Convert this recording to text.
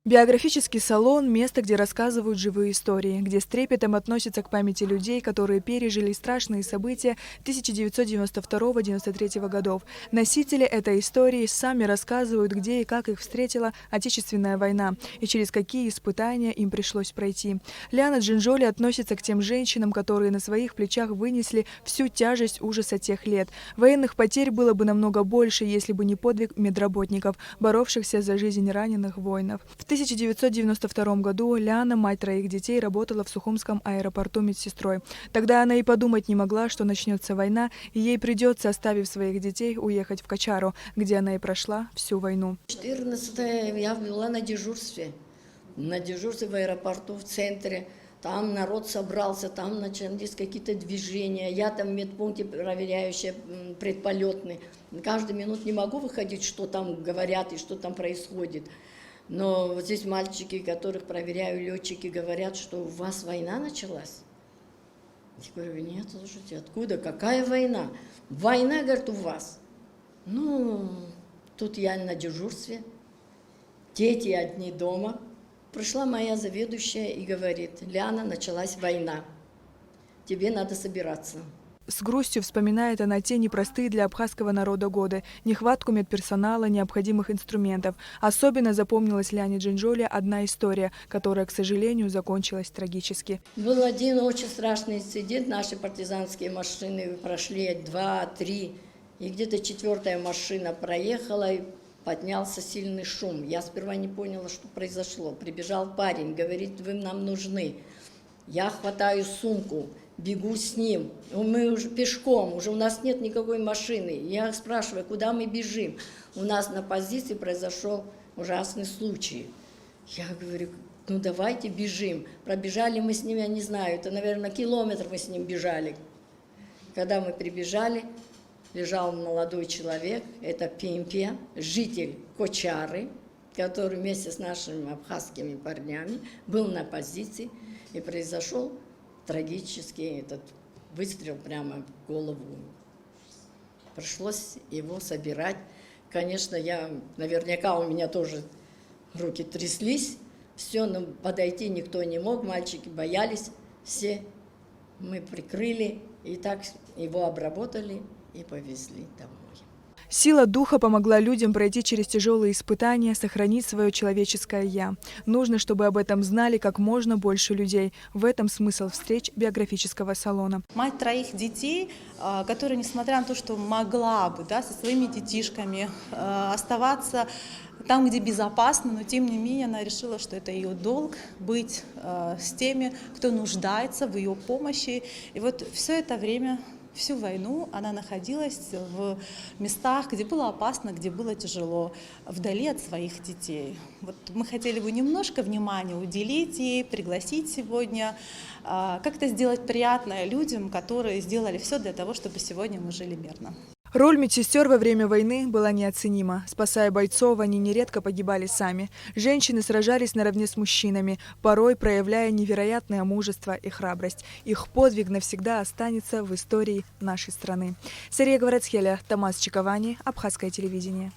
Биографический салон – место, где рассказывают живые истории, где с трепетом относятся к памяти людей, которые пережили страшные события 1992-1993 годов. Носители этой истории сами рассказывают, где и как их встретила Отечественная война и через какие испытания им пришлось пройти. Лиана Джинжоли относится к тем женщинам, которые на своих плечах вынесли всю тяжесть ужаса тех лет. Военных потерь было бы намного больше, если бы не подвиг медработников, боровшихся за жизнь раненых воинов. В 1992 году Лиана, мать троих детей, работала в Сухумском аэропорту медсестрой. Тогда она и подумать не могла, что начнется война, и ей придется, оставив своих детей, уехать в Качару, где она и прошла всю войну. 14 я была на дежурстве в аэропорту, в центре. Там народ собрался, там начались какие-то движения. Я там в медпункте проверяющая предполетный. Каждую минуту не могу выходить, что там говорят и что там происходит. Но вот здесь мальчики, которых проверяю, летчики, говорят, что у вас война началась. Я говорю, нет, слушайте, откуда, какая война? Война, говорит, у вас. Ну, тут я на дежурстве, дети одни дома. Пришла моя заведующая и говорит, Лиана, началась война, тебе надо собираться. С грустью вспоминает она те непростые для абхазского народа годы, нехватку медперсонала, необходимых инструментов. Особенно запомнилась Лиане Джинжоли одна история, которая, к сожалению, закончилась трагически. Был один очень страшный инцидент. Наши партизанские машины прошли 2-3, и где-то 4-я машина проехала, и поднялся сильный шум. Я сперва не поняла, что произошло. Прибежал парень, говорит, вы нам нужны. Я хватаю сумку, бегу с ним. Мы уже пешком, уже у нас нет никакой машины. Я спрашиваю, куда мы бежим? У нас на позиции произошел ужасный случай. Я говорю, ну давайте бежим. Пробежали мы с ним, я не знаю, это, наверное, километр мы с ним бежали. Когда мы прибежали, лежал молодой человек, это Пимпе, житель Кочары, который вместе с нашими абхазскими парнями был на позиции, и произошел трагический этот выстрел прямо в голову. Пришлось его собирать. Конечно, наверняка у меня тоже руки тряслись, все, но подойти никто не мог, мальчики боялись, все мы прикрыли, и так его обработали и повезли домой. Сила духа помогла людям пройти через тяжелые испытания, сохранить свое человеческое «я». Нужно, чтобы об этом знали как можно больше людей. В этом смысл встреч биографического салона. Мать троих детей, которая, несмотря на то, что могла бы со своими детишками оставаться там, где безопасно, но тем не менее она решила, что это ее долг быть с теми, кто нуждается в ее помощи. И вот все это время, всю войну она находилась в местах, где было опасно, где было тяжело, вдали от своих детей. Вот мы хотели бы немножко внимания уделить ей, пригласить сегодня, как-то сделать приятное людям, которые сделали все для того, чтобы сегодня мы жили мирно. Роль медсестер во время войны была неоценима. Спасая бойцов, они нередко погибали сами. Женщины сражались наравне с мужчинами, порой проявляя невероятное мужество и храбрость. Их подвиг навсегда останется в истории нашей страны. Сария Гварацхеля, Томас Чиковани, Абхазское телевидение.